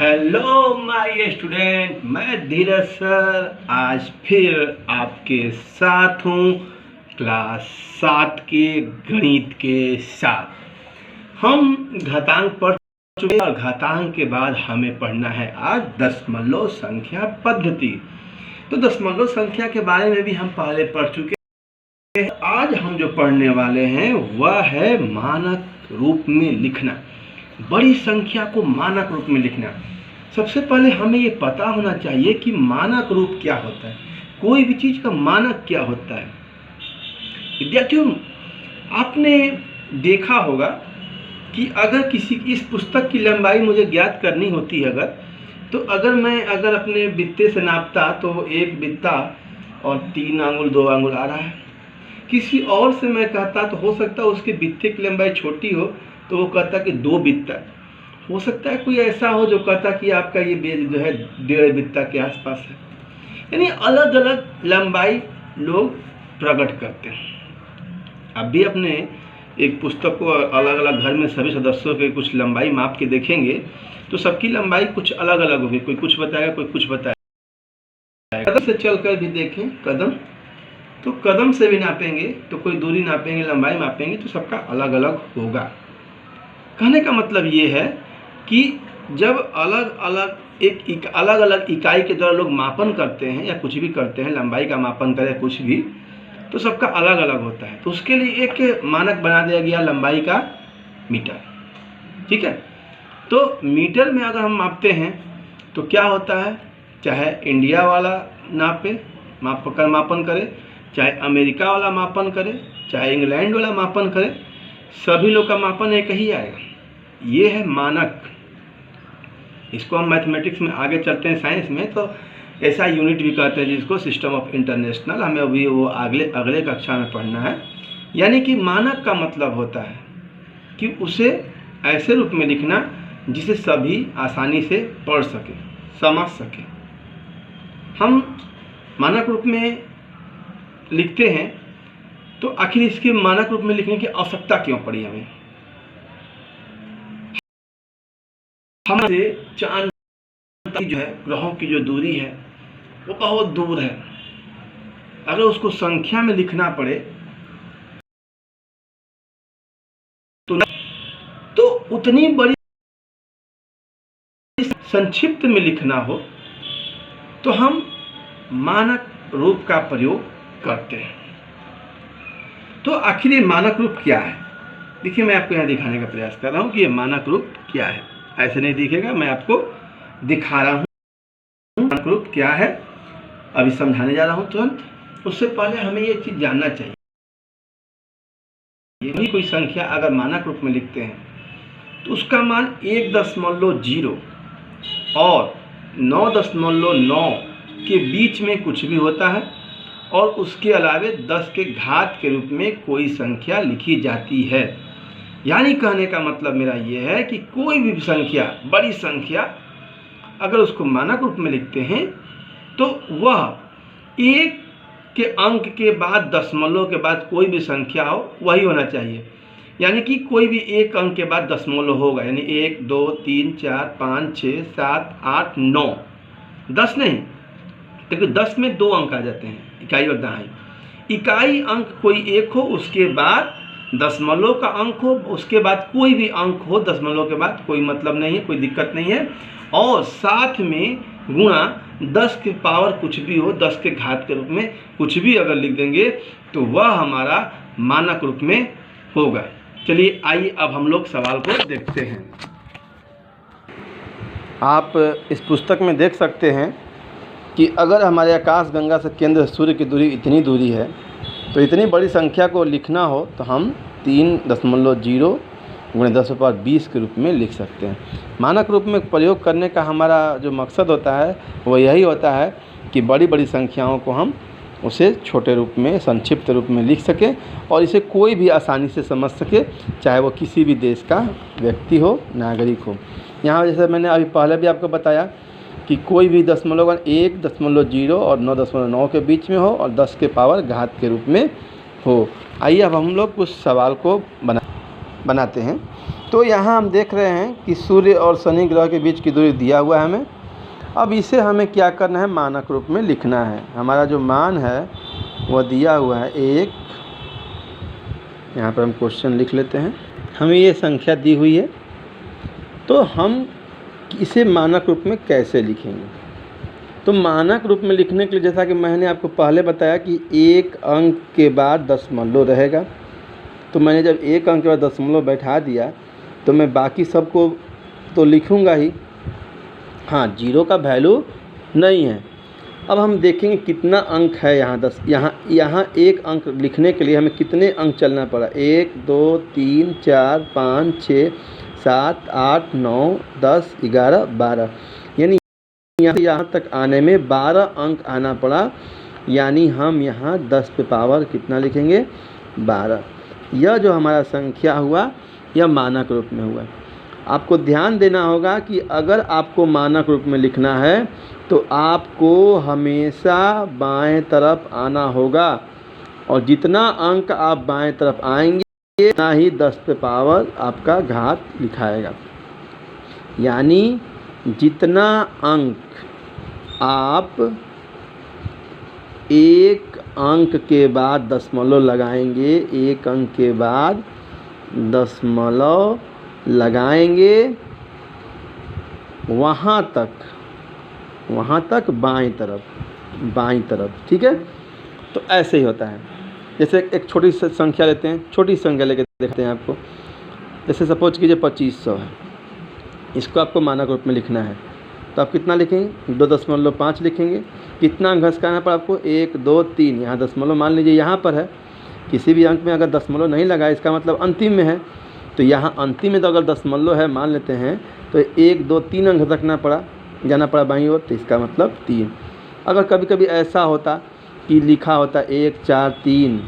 Hello my student, मैं धीरज sir आज फिर आपके साथ हूँ क्लास 7 के गणित के साथ। हम घातांक पढ़ चुके हैं और घातांक के बाद हमें पढ़ना है आज दशमलव संख्या पद्धति। तो दशमलव संख्या के बारे में भी हम पहले पढ़ चुके हैं। आज हम जो पढ़ने वाले हैं वह है मानक रूप में लिखना, बड़ी संख्या को मानक रूप में लिखना। सबसे पहले हमें ये पता होना चाहिए कि मानक रूप क्या होता है, कोई भी चीज़ का मानक क्या होता है। विद्यार्थियों, आपने देखा होगा कि अगर किसी इस पुस्तक की लंबाई मुझे ज्ञात करनी होती है अगर मैं अपने बित्ते से नापता तो एक बित्ता और 3 आंगुल 2 आंगुल आ रहा है। किसी और से मैं कहता तो हो सकता है उसके बित्ते की लंबाई छोटी हो तो वो कहता कि 2 बित्ता। हो सकता है कोई ऐसा हो जो कहता कि आपका ये बेज जो है 1.5 बित्ता के आसपास है। यानी अलग अलग लंबाई लोग प्रकट करते हैं। आप भी अपने एक पुस्तक को अलग अलग घर में सभी सदस्यों के कुछ लंबाई माप के देखेंगे तो सबकी लंबाई कुछ अलग अलग होगी। कोई कुछ बताएगा, कोई कुछ बताएगा। कदम से चलकर भी देखें, कदम से भी नापेंगे तो कोई दूरी नापेंगे, लंबाई मापेंगे तो सबका अलग अलग होगा। कहने का मतलब ये है कि जब अलग अलग इकाई के द्वारा लोग मापन करते हैं या कुछ भी करते हैं, लंबाई का मापन करें कुछ भी, तो सबका अलग अलग होता है। तो उसके लिए एक मानक बना दिया गया लंबाई का मीटर। ठीक है, तो मीटर में अगर हम मापते हैं तो क्या होता है, चाहे इंडिया वाला मापन करे, चाहे अमेरिका वाला मापन करे, चाहे इंग्लैंड वाला मापन करे, सभी लोग का मापन एक ही आएगा। ये है मानक। इसको हम मैथमेटिक्स में आगे चलते हैं, साइंस में तो ऐसा यूनिट भी कहते हैं जिसको सिस्टम ऑफ इंटरनेशनल। हमें अभी वो अगले कक्षा में पढ़ना है। यानी कि मानक का मतलब होता है कि उसे ऐसे रूप में लिखना जिसे सभी आसानी से पढ़ सके, समझ सके। हम मानक रूप में लिखते हैं तो आखिर इसके मानक रूप में लिखने की आवश्यकता क्यों पड़ी हमें? हमसे चांद की जो है, ग्रहों की जो दूरी है वो बहुत दूर है। अगर उसको संख्या में लिखना पड़े तो उतनी बड़ी संक्षिप्त में लिखना हो तो हम मानक रूप का प्रयोग करते हैं। तो आखिर ये मानक रूप क्या है? देखिए, मैं आपको यहाँ दिखाने का प्रयास कर रहा हूँ कि ये मानक रूप क्या है। ऐसे नहीं दिखेगा, मैं आपको दिखा रहा हूँ मानक रूप क्या है। अभी समझाने जा रहा हूँ तुरंत। उससे पहले हमें ये चीज़ जानना चाहिए, ये कोई संख्या अगर मानक रूप में लिखते हैं तो उसका मान 1.0 और 9.9 के बीच में कुछ भी होता है और उसके अलावे 10 के घात के रूप में कोई संख्या लिखी जाती है। यानी कहने का मतलब मेरा ये है कि कोई भी संख्या, बड़ी संख्या, अगर उसको मानक रूप में लिखते हैं तो वह एक के अंक के बाद दशमलव के बाद कोई भी संख्या हो वही होना चाहिए। यानी कि कोई भी एक अंक के बाद दशमलव होगा, यानी 1 2 3 4 5 6 7 8 9, 10 नहीं, क्योंकि 10 में 2 अंक आ जाते हैं, इकाई और दहाई। इकाई अंक कोई एक हो, उसके बाद दशमलव का अंक हो, उसके बाद कोई भी अंक हो दशमलव के बाद, कोई मतलब नहीं है, कोई दिक्कत नहीं है। और साथ में गुणा 10 के पावर कुछ भी हो, 10 के घात के रूप में कुछ भी अगर लिख देंगे तो वह हमारा मानक रूप में होगा। चलिए आइए अब हम लोग सवाल को देखते हैं। आप इस पुस्तक में देख सकते हैं कि अगर हमारे आकाश गंगा से केंद्र सूर्य की दूरी इतनी दूरी है तो इतनी बड़ी संख्या को लिखना हो तो हम 3.0 × 10⁻20 के रूप में लिख सकते हैं। मानक रूप में प्रयोग करने का हमारा जो मकसद होता है वो यही होता है कि बड़ी बड़ी संख्याओं को हम उसे छोटे रूप में, संक्षिप्त रूप में लिख सकें और इसे कोई भी आसानी से समझ सके, चाहे वो किसी भी देश का व्यक्ति हो, नागरिक हो। यहाँ जैसे मैंने अभी पहले भी आपको बताया कि कोई भी दशमलव 1.0 और 9.9 के बीच में हो और 10 के पावर घात के रूप में हो। आइए अब हम लोग कुछ सवाल को बनाते हैं। तो यहाँ हम देख रहे हैं कि सूर्य और शनि ग्रह के बीच की दूरी दिया हुआ है हमें। अब इसे हमें क्या करना है, मानक रूप में लिखना है। हमारा जो मान है वह दिया हुआ है 1, यहाँ पर हम क्वेश्चन लिख लेते हैं। हमें ये संख्या दी हुई है, तो हम इसे मानक रूप में कैसे लिखेंगे। तो मानक रूप में लिखने के लिए जैसा कि मैंने आपको पहले बताया कि एक अंक के बाद दशमलव रहेगा। तो मैंने जब एक अंक के बाद दशमलव बैठा दिया तो मैं बाकी सबको तो लिखूँगा ही, हाँ जीरो का वैल्यू नहीं है। अब हम देखेंगे कितना अंक है यहाँ एक अंक लिखने के लिए हमें कितने अंक चलना पड़ा। 1 2 3 4 5 6 7 8 9 10 11 12, यानी यहाँ तक आने में 12 अंक आना पड़ा। यानी हम यहाँ 10 पे पावर कितना लिखेंगे, 12। यह जो हमारा संख्या हुआ यह मानक रूप में हुआ। आपको ध्यान देना होगा कि अगर आपको मानक रूप में लिखना है तो आपको हमेशा बाएं तरफ आना होगा, और जितना अंक आप बाएं तरफ आएंगे उतना ही 10 पे पावर आपका घात लिखाएगा। यानी जितना अंक आप एक अंक के बाद दशमलव लगाएंगे, एक अंक के बाद दशमलव लगाएंगे, वहाँ तक बाईं तरफ, ठीक है। तो ऐसे ही होता है। जैसे एक छोटी सी संख्या लेते हैं, छोटी संख्या लेके देखते हैं आपको। जैसे सपोज कीजिए 2500 है, इसको आपको मानक रूप में लिखना है। तो आप कितना लिखेंगे, 2.5 लिखेंगे। कितना अंक घसकाना पड़ा आपको, 1 2 3, यहाँ दशमलव मान लीजिए यहाँ पर है। किसी भी अंक में अगर दशमलव नहीं लगा इसका मतलब अंतिम में है, तो यहाँ अंतिम में तो अगर दशमलव है मान लेते हैं तो 1 2 3 अंक घसकना पड़ा, जाना पड़ा बाईं ओर, तो इसका मतलब 3। अगर कभी कभी ऐसा होता कि लिखा होता 1 4 3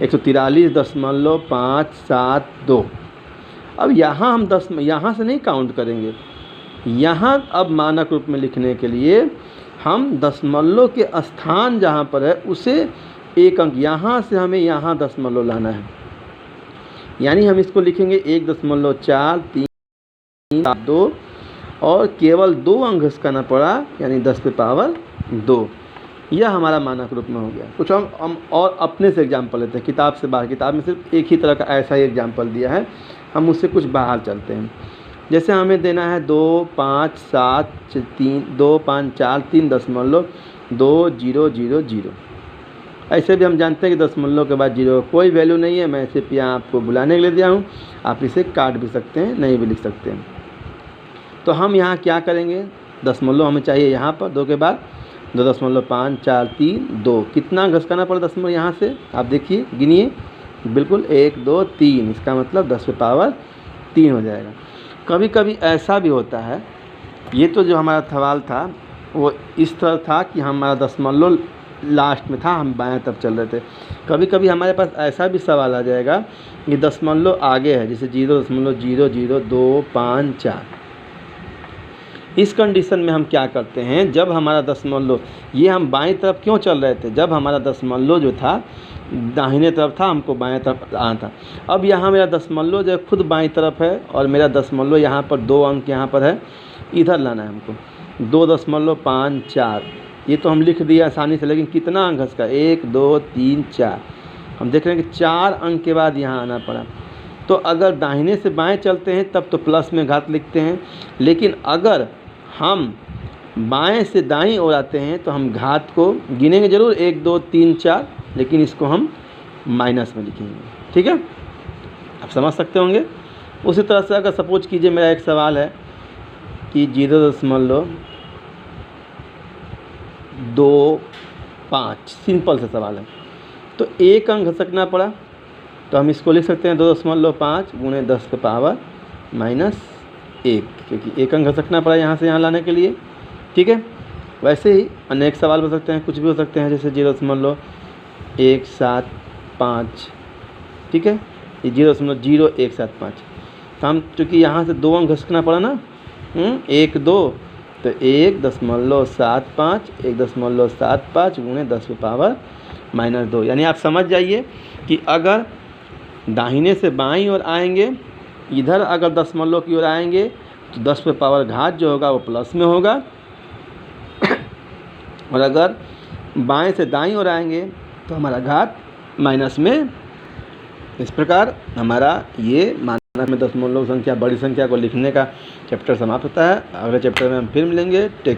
143.572, अब यहाँ हम यहाँ से नहीं काउंट करेंगे। यहाँ अब मानक रूप में लिखने के लिए हम दशमलव के स्थान जहाँ पर है उसे एक अंक, यहाँ से हमें यहाँ दशमलव लाना है। यानी हम इसको लिखेंगे 1.43372 और केवल 2 अंक घसकाना पड़ा, यानी 10 पे पावर 2। यह हमारा मानक रूप में हो गया। कुछ हम और अपने से एग्जाम्पल लेते हैं, किताब से बाहर। किताब में सिर्फ एक ही तरह का ऐसा ही एग्जाम्पल दिया है, हम उससे कुछ बाहर चलते हैं। जैसे हमें देना है 25743.2000। ऐसे भी हम जानते हैं कि दशमलव के बाद जीरो कोई वैल्यू नहीं है। मैं सिर्फ यहाँ आपको बुलाने के लिए दिया हूँ, आप इसे काट भी सकते हैं, नहीं भी लिख सकते हैं। तो हम यहाँ क्या करेंगे, दशमलव हमें चाहिए यहाँ पर 2 के बाद 2.543 कितना घसकाना पड़ा दशमलव यहाँ से, आप देखिए गिनिए, बिल्कुल 1 2 3, इसका मतलब 10 पे पावर 3 हो जाएगा। कभी कभी ऐसा भी होता है, ये तो जो हमारा सवाल था वो इस तरह था कि हमारा दशमलव लास्ट में था, हम बाएं तरफ चल रहे थे। कभी कभी हमारे पास ऐसा भी सवाल आ जाएगा कि दशमलव आगे है, जैसे 0.00254। इस कंडीशन में हम क्या करते हैं, जब हमारा दशमलव, ये हम बाएं तरफ क्यों चल रहे थे, जब हमारा दशमलव जो था दाहिने तरफ था, हमको बाएं तरफ आना था। अब यहाँ मेरा दशमलव जो है खुद बाएं तरफ है और मेरा दशमलव यहाँ पर 2 अंक यहाँ पर है, इधर लाना है हमको 2.54। ये तो हम लिख दिया आसानी से, लेकिन कितना अंक इसका, 1 2 3 4। हम देख रहे हैं कि 4 अंक के बाद यहाँ आना पड़ा। तो अगर दाहिने से बाएं चलते हैं तब तो प्लस में घात लिखते हैं, लेकिन अगर हम बाएं से दाईं ओर आते हैं तो हम घात को गिनेंगे जरूर 1 2 3 4, लेकिन इसको हम माइनस में लिखेंगे। ठीक है, आप समझ सकते होंगे। उसी तरह से अगर सपोज कीजिए मेरा एक सवाल है कि 0.25, सिंपल सा सवाल है, तो 1 अंक घसकना पड़ा, तो हम इसको लिख सकते हैं 2.5 गुणे 10 पे पावर -1, क्योंकि 1 अंक घसकना पड़ा यहाँ से यहाँ लाने के लिए। ठीक है, वैसे ही अनेक सवाल हो सकते हैं, कुछ भी हो सकते हैं, जैसे 0.175। ठीक है, ये 0.0175। तो हम चूँकि यहाँ से 2 अंक घसकना पड़ा ना, 1 2, तो 1.75 1.75 गुणे 10 पे पावर -2। यानी आप समझ जाइए कि अगर दाहिने से बाईं ओर आएंगे इधर अगर दशमलव की ओर आएंगे तो 10 पे पावर घात जो होगा वो प्लस में होगा, और अगर बाएं से दाईं ओर आएंगे तो हमारा घात माइनस में। इस प्रकार हमारा ये मानक में दशमलव संख्या, बड़ी संख्या को लिखने का चैप्टर समाप्त होता है। अगले चैप्टर में हम फिर मिलेंगे। टेक